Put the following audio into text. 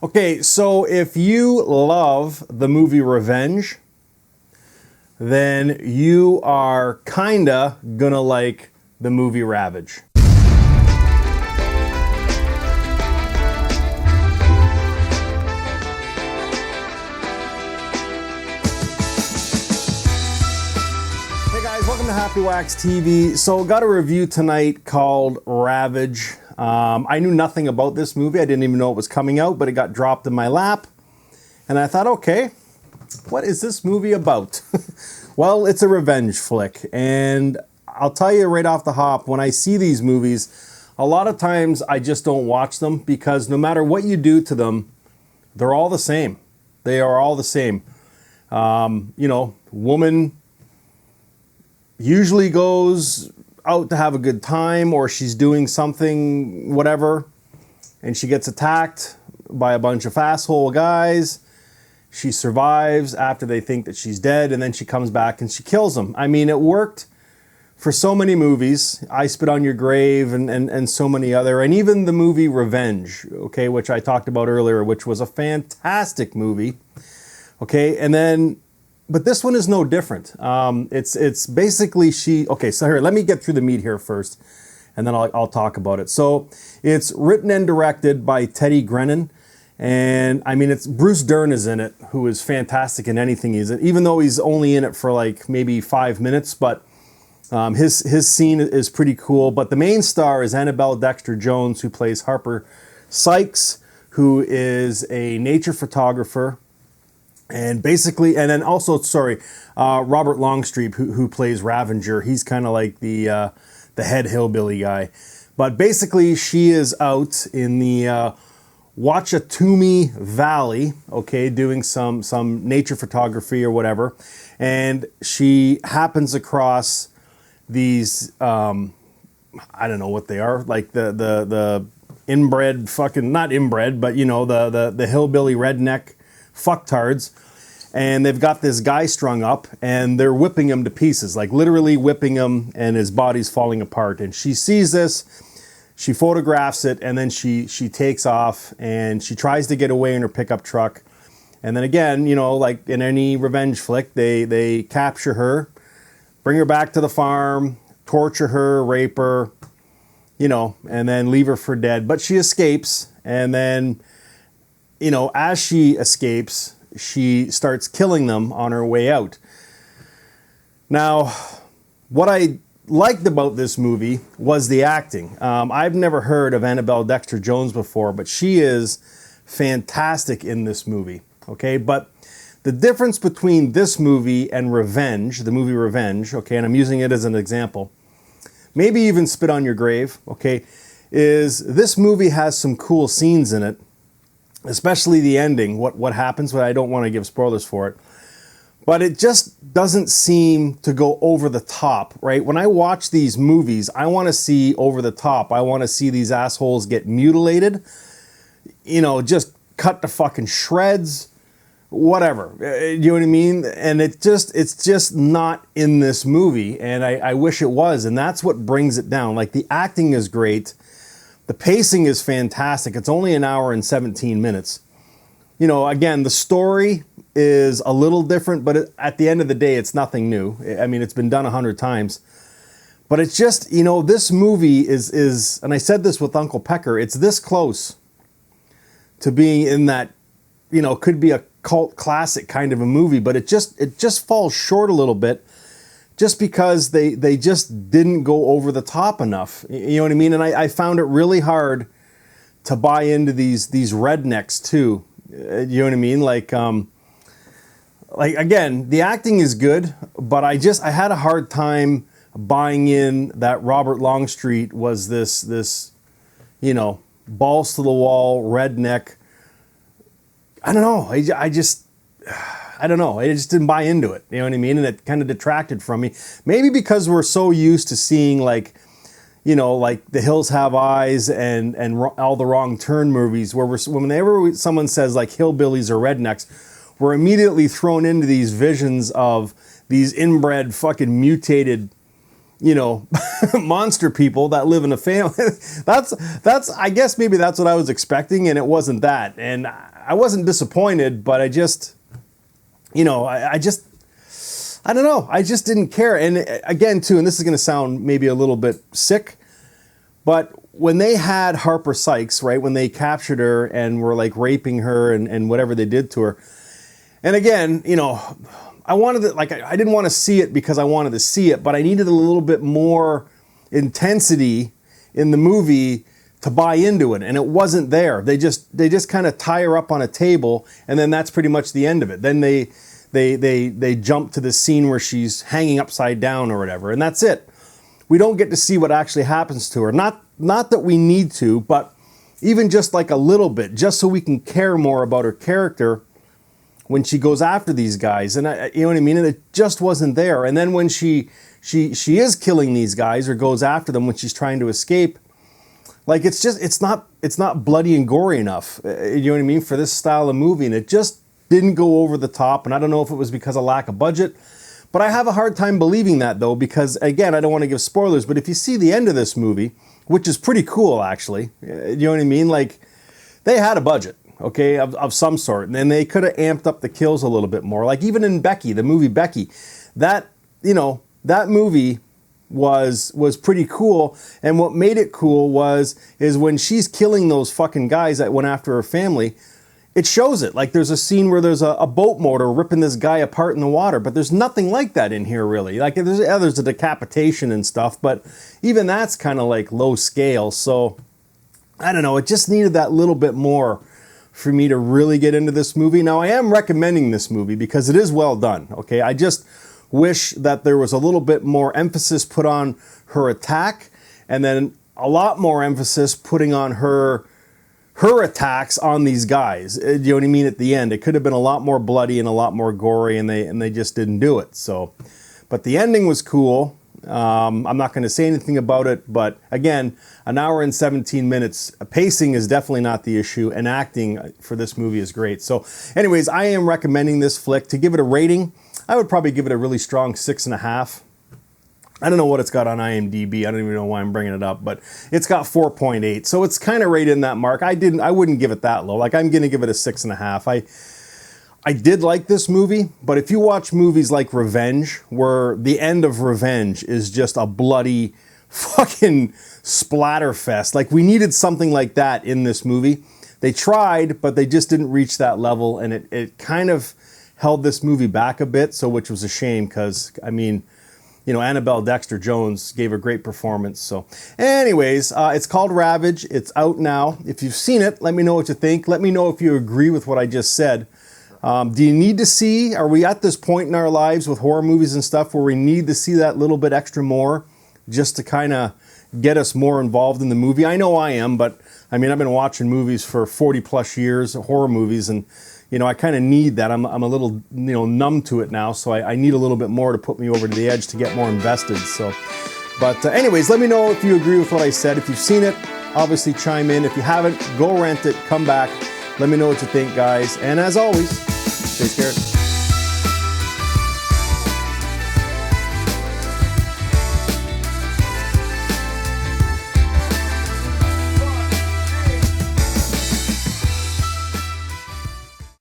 Okay, so if you love the movie Revenge, then you are kinda gonna like the movie Ravage. Hey guys, welcome to Happywax TV. So got a review tonight called Ravage. I knew nothing about this movie. I didn't even know it was coming out, but it got dropped in my lap. And I thought, okay, what is this movie about? Well, it's a revenge flick. And I'll tell you right off the hop, when I see these movies, a lot of times I just don't watch them because no matter what you do to them, they're all the same. They are all the same. Woman usually goes out to have a good time, or she's doing something, whatever, and she gets attacked by a bunch of asshole guys. She survives after they think that she's dead, and then she comes back and she kills them. I mean, it worked for so many movies. I Spit on Your Grave and so many other, and even the movie Revenge, okay, which I talked about earlier, which was a fantastic movie, okay, and then but this one is no different. It's basically okay, so here, let me get through the meat here first, and then I'll talk about it. So it's written and directed by Teddy Grennan, and I mean, it's Bruce Dern is in it, who is fantastic in anything he's in, even though he's only in it for like maybe 5 minutes, but his scene is pretty cool. But the main star is Annabelle Dexter-Jones, who plays Harper Sykes, who is a nature photographer. And basically, and then also, Robert Longstreet, who plays Ravager. He's kind of like the head hillbilly guy. But basically, she is out in the Wachatoomee Valley, okay, doing some nature photography or whatever. And she happens across these, I don't know what they are, like the inbred fucking, not inbred, but you know, the hillbilly redneck fucktards, and they've got this guy strung up and they're whipping him to pieces, like literally whipping him, and his body's falling apart. And she sees this, she photographs it, and then she takes off and she tries to get away in her pickup truck. And then again, you know, like in any revenge flick, they capture her, bring her back to the farm, torture her, rape her, you know, and then leave her for dead. But she escapes, and then, you know, as she escapes, she starts killing them on her way out. Now, what I liked about this movie was the acting. I've never heard of Annabelle Dexter-Jones before, but she is fantastic in this movie, okay? But the difference between this movie and Revenge, the movie Revenge, okay, and I'm using it as an example, maybe even Spit on Your Grave, okay, is this movie has some cool scenes in it, especially the ending, what happens, but I don't want to give spoilers for it. But it just doesn't seem to go over the top, right? When I watch these movies, I want to see over the top. I want to see these assholes get mutilated, you know, just cut to fucking shreds, whatever. You know what I mean? And it's just not in this movie, and I wish it was, and that's what brings it down. Like, the acting is great. The pacing is fantastic. It's only 1 hour and 17 minutes. You know, again, the story is a little different, but at the end of the day, it's nothing new. I mean, it's been done 100 times. But it's just, you know, this movie is, and I said this with Uncle Pecker, it's this close to being in that, you know, could be a cult classic kind of a movie, but it just falls short a little bit, just because they just didn't go over the top enough. You know what I mean? And I found it really hard to buy into these rednecks too. You know what I mean? Like again, the acting is good, but I had a hard time buying in that Robert Longstreet was this, you know, balls to the wall redneck. I don't know. I don't know. I just didn't buy into it. You know what I mean? And it kind of detracted from me. Maybe because we're so used to seeing, like, you know, like The Hills Have Eyes and all the Wrong Turn movies, where whenever someone says like hillbillies or rednecks, we're immediately thrown into these visions of these inbred fucking mutated monster people that live in a family. that's I guess maybe that's what I was expecting, and it wasn't that. And I wasn't disappointed, but I just, I don't know. I just didn't care. And again, too, and this is going to sound maybe a little bit sick, but when they had Harper Sykes, right, when they captured her and were like raping her and whatever they did to her, and again, I wanted to, I didn't want to see it because I wanted to see it, but I needed a little bit more intensity in the movie to buy into it, and it wasn't there. They just kind of tie her up on a table, and then that's pretty much the end of it. Then they jump to the scene where she's hanging upside down or whatever, and that's it. We don't get to see what actually happens to her. Not that we need to, but even just like a little bit, just so we can care more about her character when she goes after these guys. And you know what I mean? And it just wasn't there. And then when she is killing these guys or goes after them when she's trying to escape, like it's not bloody and gory enough. You know what I mean? For this style of movie. And it just didn't go over the top. And I don't know if it was because of lack of budget, but I have a hard time believing that, though, because again, I don't want to give spoilers, but if you see the end of this movie, which is pretty cool, actually, you know what I mean? Like, they had a budget, okay, of some sort, and then they could have amped up the kills a little bit more. Like even in Becky, the movie Becky, that movie was pretty cool. And what made it cool is when she's killing those fucking guys that went after her family, it shows it. Like there's a scene where there's a boat motor ripping this guy apart in the water, but there's nothing like that in here really. Like there's a decapitation and stuff, but even that's kind of like low scale. So I don't know, it just needed that little bit more for me to really get into this movie. Now I am recommending this movie because it is well done, okay? I just wish that there was a little bit more emphasis put on her attack, and then a lot more emphasis putting on her attacks on these guys. You know what I mean? At the end, it could have been a lot more bloody and a lot more gory, and they just didn't do it. So, but the ending was cool. I'm not going to say anything about it, but again, an hour and 17 minutes. Pacing is definitely not the issue, and acting for this movie is great. So anyways, I am recommending this flick. To give it a rating, I would probably give it a really strong 6.5. I don't know what it's got on IMDb. I don't even know why I'm bringing it up, but it's got 4.8. So it's kind of right in that mark. I wouldn't give it that low. Like I'm going to give it a 6.5. I did like this movie, but if you watch movies like Ravage, where the end of Ravage is just a bloody fucking splatterfest, like we needed something like that in this movie. They tried, but they just didn't reach that level, and it kind of held this movie back a bit, so which was a shame because, I mean, Annabelle Dexter-Jones gave a great performance. So anyways, it's called Ravage. It's out now. If you've seen it, let me know what you think. Let me know if you agree with what I just said. Do you need to see, are we at this point in our lives with horror movies and stuff where we need to see that little bit extra more just to kind of get us more involved in the movie? I know I am, but I mean, I've been watching movies for 40 plus years, horror movies, and I kind of need that. I'm a little, numb to it now, so I need a little bit more to put me over to the edge to get more invested. So, but anyways, let me know if you agree with what I said. If you've seen it, obviously chime in. If you haven't, go rent it, come back. Let me know what you think, guys. And as always, stay scared.